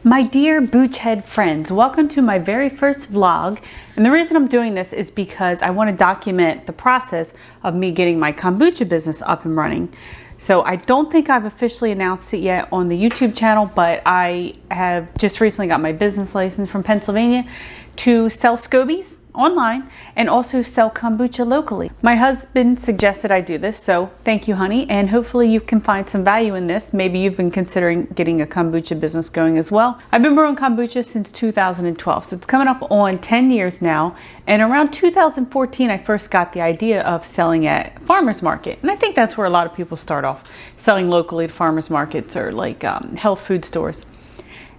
My dear Boochhead friends, welcome to my very first vlog. And the reason I'm doing this is because I want to document the process of me getting my kombucha business up and running. So I don't think I've officially announced it yet on the YouTube channel, but I have just recently got my business license from Pennsylvania to sell scobies online and also sell kombucha locally. My husband suggested I do this, so thank you, honey, and hopefully you can find some value in this. Maybe you've been considering getting a kombucha business going as well. I've been brewing kombucha since 2012, so it's coming up on 10 years now, and around 2014 I first got the idea of selling at farmers market, and I think that's where a lot of people start off, selling locally to farmers markets or like health food stores.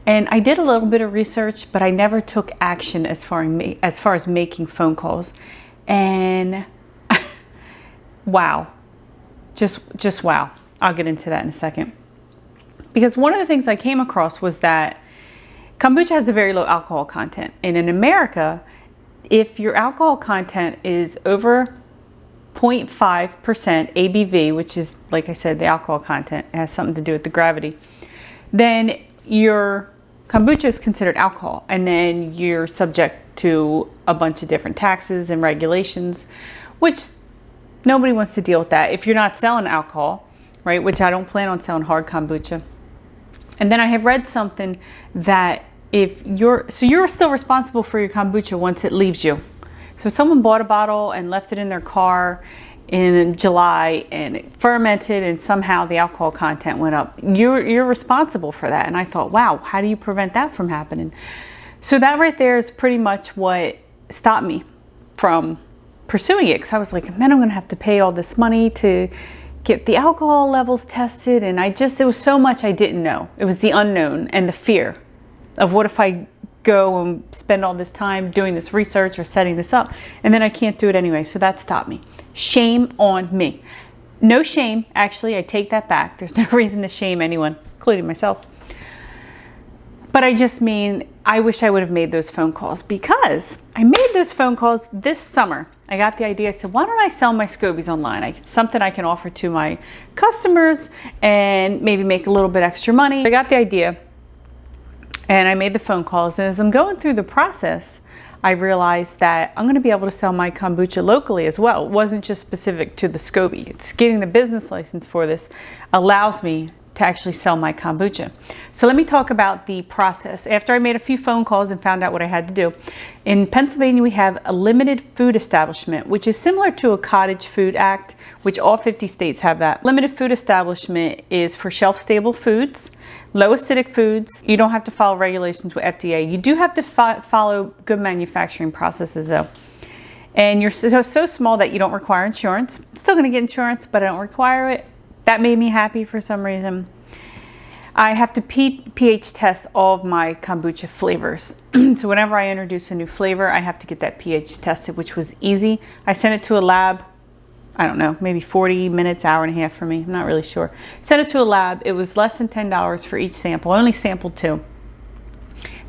And I did a little bit of research, but I never took action as far as making phone calls. And wow, just wow. I'll get into that in a second. Because one of the things I came across was that kombucha has a very low alcohol content. And in America, if your alcohol content is over 0.5% ABV, which is, like I said, the alcohol content, it has something to do with the gravity, then your kombucha is considered alcohol, and then you're subject to a bunch of different taxes and regulations, which nobody wants to deal with that if you're not selling alcohol, right? Which I don't plan on selling hard kombucha. And then I have read something that you're still responsible for your kombucha once it leaves you. So if someone bought a bottle and left it in their car in July and it fermented and somehow the alcohol content went up, you're responsible for that. And I thought, wow, how do you prevent that from happening? So that right there is pretty much what stopped me from pursuing it, because I was like, man, I'm gonna have to pay all this money to get the alcohol levels tested, and it was so much I didn't know. It was the unknown and the fear of what if I go and spend all this time doing this research or setting this up and then I can't do it anyway. So that stopped me. Shame on me. No shame, actually, I take that back. There's no reason to shame anyone, including myself. But I just mean, I wish I would have made those phone calls, because I made those phone calls this summer. I got the idea, I said, why don't I sell my scobies online? It's something I can offer to my customers and maybe make a little bit extra money. I got the idea and I made the phone calls, and as I'm going through the process, I realized that I'm going to be able to sell my kombucha locally as well. It wasn't just specific to the SCOBY. It's getting the business license for this allows me to actually sell my kombucha. So let me talk about the process. After I made a few phone calls and found out what I had to do, in Pennsylvania we have a limited food establishment, which is similar to a Cottage Food Act, which all 50 states have that. Limited food establishment is for shelf-stable foods, low acidic foods. You don't have to follow regulations with FDA. You do have to follow good manufacturing processes though. And you're so small that you don't require insurance. I'm still gonna get insurance, but I don't require it. That made me happy for some reason. I have to pH test all of my kombucha flavors. So whenever I introduce a new flavor, I have to get that pH tested, which was easy. I sent it to a lab, I don't know, maybe 40 minutes, hour and a half for me. I'm not really sure. Sent it to a lab. It was less than $10 for each sample. I only sampled 2.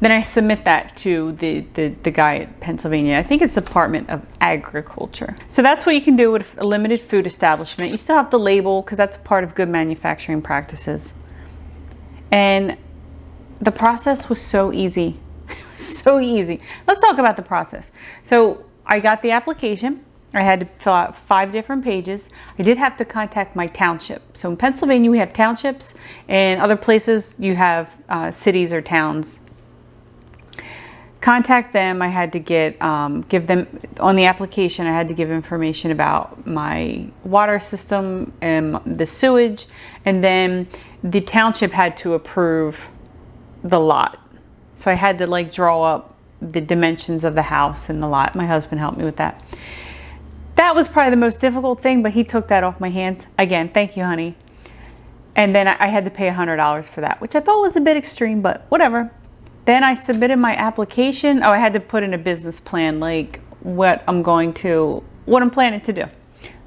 Then I submit that to the guy at Pennsylvania. I think it's Department of Agriculture. So that's what you can do with a limited food establishment. You still have to label, because that's part of good manufacturing practices. And the process was so easy. So easy. Let's talk about the process. So I got the application. I had to fill out 5 different pages. I did have to contact my township. So in Pennsylvania we have townships, and other places you have cities or towns. Contact them. I had to give them, on the application, I had to give information about my water system and the sewage, and then the township had to approve the lot. So I had to like draw up the dimensions of the house and the lot. My husband helped me with that. That was probably the most difficult thing, but he took that off my hands. Again, thank you, honey. And then I had to pay $100 for that, which I thought was a bit extreme, but whatever. Then I submitted my application. Oh, I had to put in a business plan, like what I'm planning to do,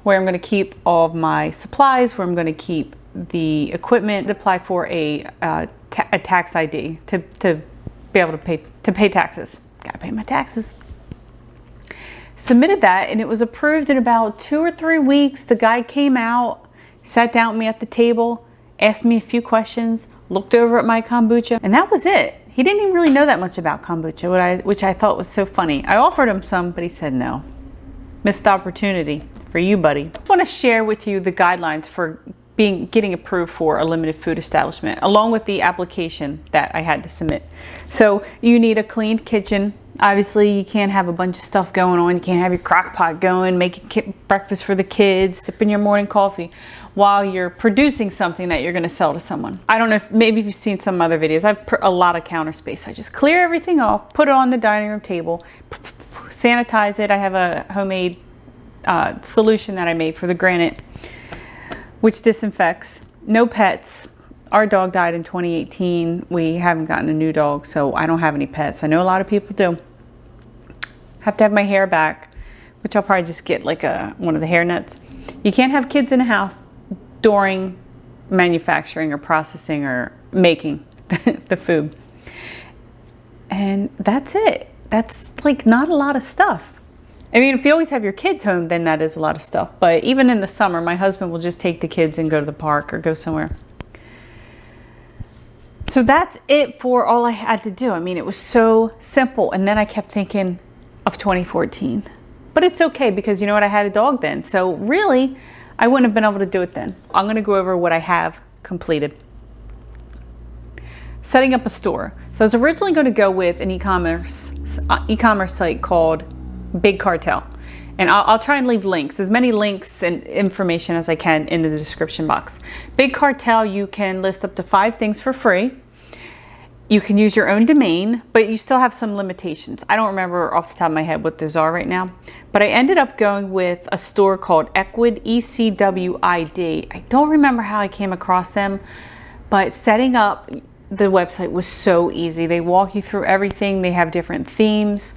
where I'm going to keep all of my supplies, where I'm going to keep the equipment, apply for a tax ID to be able to pay taxes. Gotta pay my taxes. Submitted that, and it was approved in about 2 or 3 weeks. The guy came out, sat down with me at the table, asked me a few questions, looked over at my kombucha, and that was it. He didn't even really know that much about kombucha, which I thought was so funny. I offered him some, but he said no. Missed opportunity for you, buddy. I want to share with you the guidelines for getting approved for a limited food establishment, along with the application that I had to submit. So you need a clean kitchen. Obviously, you can't have a bunch of stuff going on. You can't have your crock pot going, making breakfast for the kids, sipping your morning coffee while you're producing something that you're going to sell to someone. I don't know if maybe you've seen some other videos. I have a lot of counter space. So I just clear everything off, put it on the dining room table, sanitize it. I have a homemade solution that I made for the granite, which disinfects. No pets. Our dog died in 2018. We haven't gotten a new dog, so I don't have any pets. I know a lot of people do. Have to have my hair back, which I'll probably just get like one of the hair nets. You can't have kids in a house during manufacturing or processing or making the food. And that's it. That's like not a lot of stuff. I mean, if you always have your kids home, then that is a lot of stuff. But even in the summer, my husband will just take the kids and go to the park or go somewhere. So that's it for all I had to do. I mean, it was so simple. And then I kept thinking of 2014. But it's okay because you know what? I had a dog then. So really, I wouldn't have been able to do it then. I'm going to go over what I have completed. Setting up a store. So I was originally going to go with an e-commerce site called Big Cartel. And I'll try and leave links, as many links and information as I can in the description box. Big Cartel, you can list up to 5 things for free. You can use your own domain, but you still have some limitations. I don't remember off the top of my head what those are right now. But I ended up going with a store called Ecwid, E-C-W-I-D. I don't remember how I came across them, but setting up the website was so easy. They walk you through everything. They have different themes.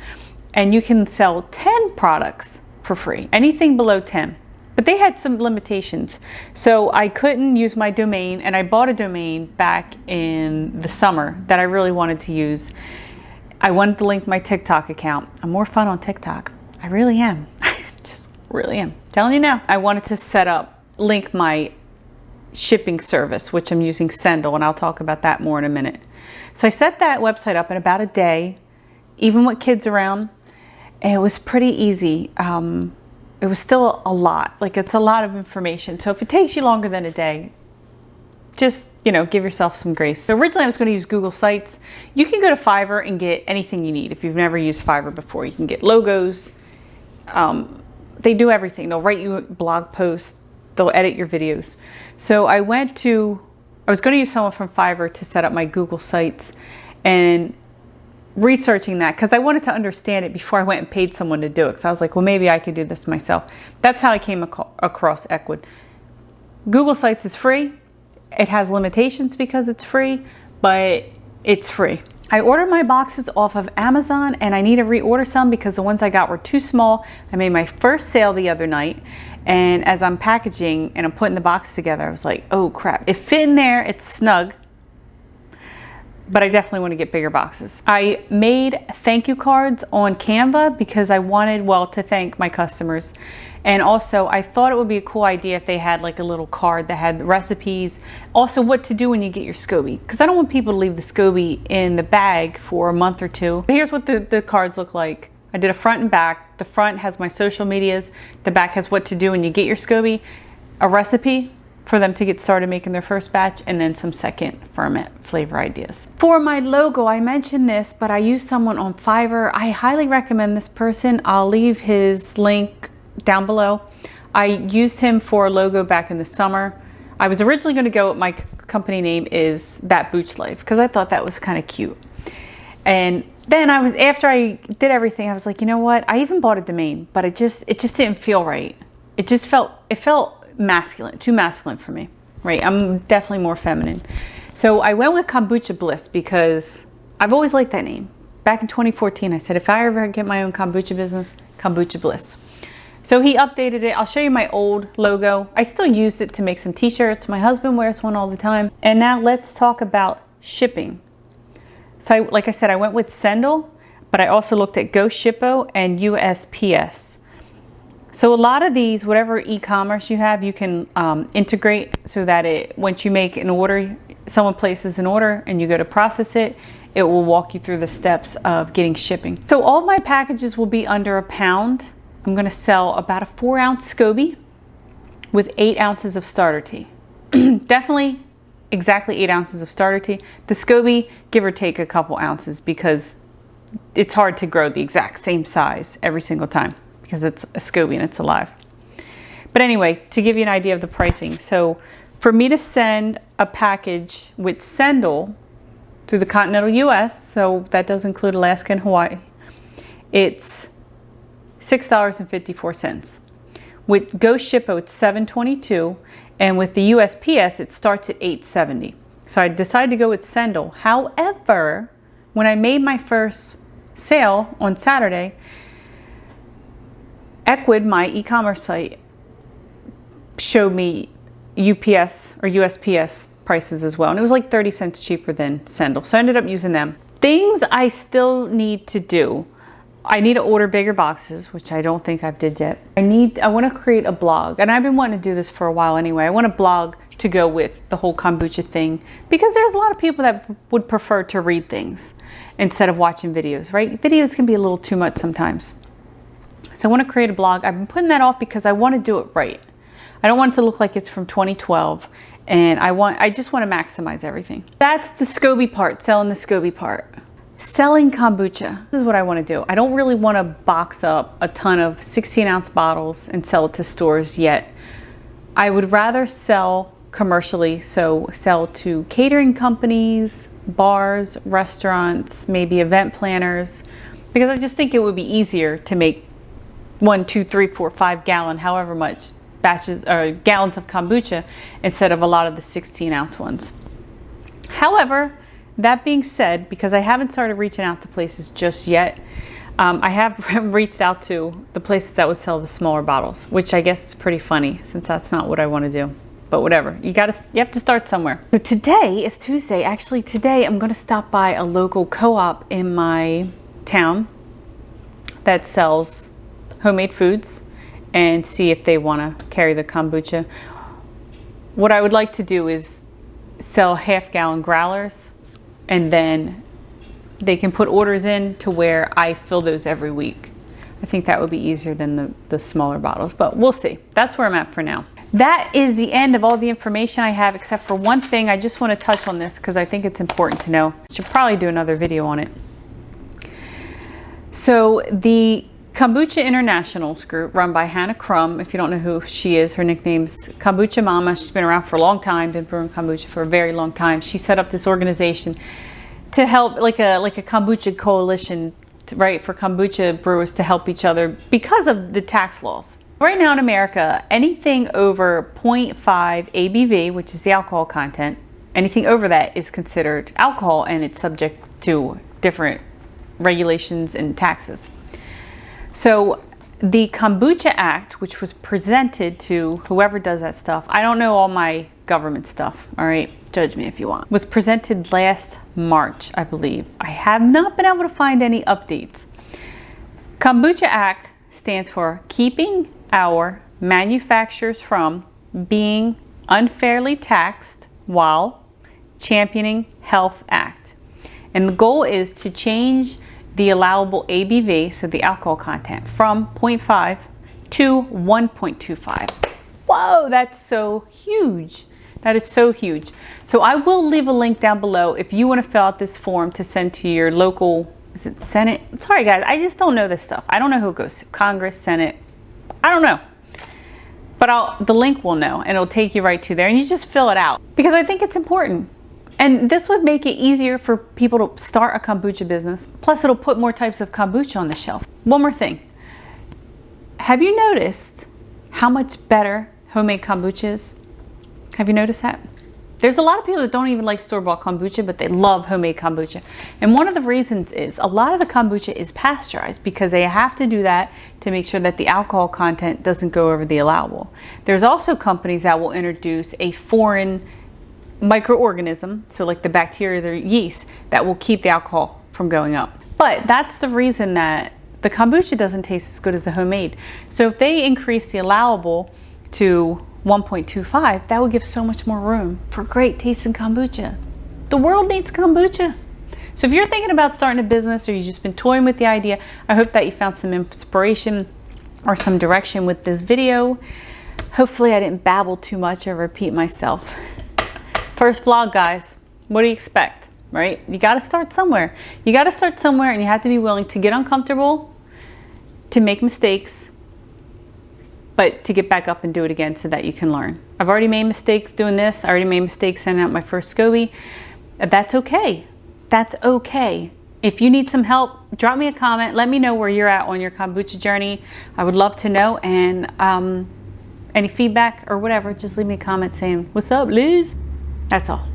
And you can sell 10 products for free, anything below 10. But they had some limitations. So I couldn't use my domain, and I bought a domain back in the summer that I really wanted to use. I wanted to link my TikTok account. I'm more fun on TikTok. I really am. Just really am. Telling you now. I wanted to link my shipping service, which I'm using Sendle, and I'll talk about that more in a minute. So I set that website up in about a day, even with kids around. And it was pretty easy. It was still a lot. Like, it's a lot of information. So if it takes you longer than a day, just, give yourself some grace. So originally I was going to use Google Sites. You can go to Fiverr and get anything you need. If you've never used Fiverr before, you can get logos. They do everything. They'll write you blog posts. They'll edit your videos. So I was going to use someone from Fiverr to set up my Google Sites, and researching that because I wanted to understand it before I went and paid someone to do it. Because I was like, well, maybe I could do this myself. That's how I came across Ecwid. Google Sites is free. It has limitations because it's free, but it's free. I ordered my boxes off of Amazon, and I need to reorder some because the ones I got were too small. I made my first sale the other night, and as I'm packaging and I'm putting the box together, I was like, oh crap, it fit in there, it's snug. But I definitely want to get bigger boxes. I made thank you cards on Canva because I wanted, to thank my customers. And also I thought it would be a cool idea if they had like a little card that had recipes. Also what to do when you get your SCOBY. Because I don't want people to leave the SCOBY in the bag for a month or two. But here's what the cards look like. I did a front and back. The front has my social medias. The back has what to do when you get your SCOBY. A recipe for them to get started making their first batch, and then some second ferment flavor ideas. For my logo, I mentioned this, but I used someone on Fiverr. I highly recommend this person. I'll leave his link down below. I used him for a logo back in the summer. I was originally going to go with my company name is That Booch Life because I thought that was kind of cute. And then after I did everything, I was like, you know what? I even bought a domain, but it just didn't feel right. It felt masculine, too masculine for me, right? I'm definitely more feminine. So I went with Kombucha Bliss because I've always liked that name. Back in 2014, I said, if I ever get my own kombucha business, Kombucha Bliss. So he updated it. I'll show you my old logo. I still used it to make some t-shirts. My husband wears one all the time. And now let's talk about shipping. So like I said, I went with Sendle, but I also looked at GoShippo and USPS. So a lot of these, whatever e-commerce you have, you can integrate so that once you make an order, someone places an order and you go to process it, it will walk you through the steps of getting shipping. So all of my packages will be under £1. I'm gonna sell about a 4-ounce SCOBY with 8 ounces of starter tea. Definitely exactly 8 ounces of starter tea. The SCOBY, give or take a couple ounces, because it's hard to grow the exact same size every single time because it's a SCOBY and it's alive. But anyway, to give you an idea of the pricing, so for me to send a package with Sendle through the continental US, so that does include Alaska and Hawaii, it's $6.54. With Go Shippo, it's $7.22, and with the USPS, it starts at $8.70. So I decided to go with Sendle. However, when I made my first sale on Saturday, Equid, my e-commerce site, showed me UPS or USPS prices as well, and it was like 30 cents cheaper than Sendle, so I ended up using them. Things I still need to do. I need to order bigger boxes, which I don't think I've did yet. I want to create a blog, and I've been wanting to do this for a while anyway. I want a blog to go with the whole kombucha thing, because there's a lot of people that would prefer to read things instead of watching videos, right? Videos can be a little too much sometimes. So I want to create a blog. I've been putting that off because I want to do it right. I don't want it to look like it's from 2012, and I just want to maximize everything. That's the SCOBY part, selling the SCOBY part. Selling kombucha. This is what I want to do. I don't really want to box up a ton of 16-ounce bottles and sell it to stores yet. I would rather sell commercially, so sell to catering companies, bars, restaurants, maybe event planners, because I just think it would be easier to make 1, 2, 3, 4, 5 gallon, however much batches or gallons of kombucha instead of a lot of the 16-ounce ones. However, that being said, because I haven't started reaching out to places just yet, I have reached out to the places that would sell the smaller bottles, which I guess is pretty funny since that's not what I want to do. But whatever, you have to start somewhere. So today is Tuesday. Actually, today I'm going to stop by a local co-op in my town that sells homemade foods and see if they want to carry the kombucha. What I would like to do is sell half-gallon growlers, and then they can put orders in to where I fill those every week. I think that would be easier than the smaller bottles, but we'll see. That's where I'm at for now. That is the end of all the information I have, except for one thing. I just want to touch on this because I think it's important to know. I should probably do another video on it. So the Kombucha Internationals group, run by Hannah Crum. If you don't know who she is, her nickname's Kombucha Mama. She's been around for a long time, been brewing kombucha for a very long time. She set up this organization to help, like a kombucha coalition, right, for kombucha brewers to help each other because of the tax laws. Right now in America, anything over 0.5 ABV, which is the alcohol content, anything over that is considered alcohol, and it's subject to different regulations and taxes. So the Kombucha Act, which was presented to whoever does that stuff, I don't know all my government stuff, all right, judge me if you want, was presented last March, I believe. I have not been able to find any updates. Kombucha Act stands for Keeping Our Manufacturers from Being Unfairly Taxed While Championing Health Act. And the goal is to change the allowable ABV, so the alcohol content, from 0.5 to 1.25. Whoa, that's so huge. That is so huge. So I will leave a link down below if you want to fill out this form to send to your local, is it Senate? Sorry guys, I just don't know this stuff. I don't know who it goes to. Congress, Senate, I don't know. But the link will know, and it'll take you right to there, and you just fill it out because I think it's important. And this would make it easier for people to start a kombucha business. Plus, it'll put more types of kombucha on the shelf. One more thing. Have you noticed how much better homemade kombucha is? Have you noticed that? There's a lot of people that don't even like store-bought kombucha, but they love homemade kombucha. And one of the reasons is a lot of the kombucha is pasteurized because they have to do that to make sure that the alcohol content doesn't go over the allowable. There's also companies that will introduce a foreign microorganism, so like the bacteria, the yeast, that will keep the alcohol from going up. But that's the reason that the kombucha doesn't taste as good as the homemade. So if they increase the allowable to 1.25, that would give so much more room for great tasting kombucha. The world needs kombucha. So if you're thinking about starting a business or you've just been toying with the idea, I hope that you found some inspiration or some direction with this video. Hopefully I didn't babble too much or repeat myself. First vlog, guys. What do you expect, right? You got to start somewhere. You got to start somewhere, and you have to be willing to get uncomfortable, to make mistakes, but to get back up and do it again so that you can learn. I've already made mistakes doing this. I already made mistakes sending out my first SCOBY. That's okay. That's okay. If you need some help, drop me a comment. Let me know where you're at on your kombucha journey. I would love to know. And any feedback or whatever, just leave me a comment saying, "What's up, Liz?" That's all.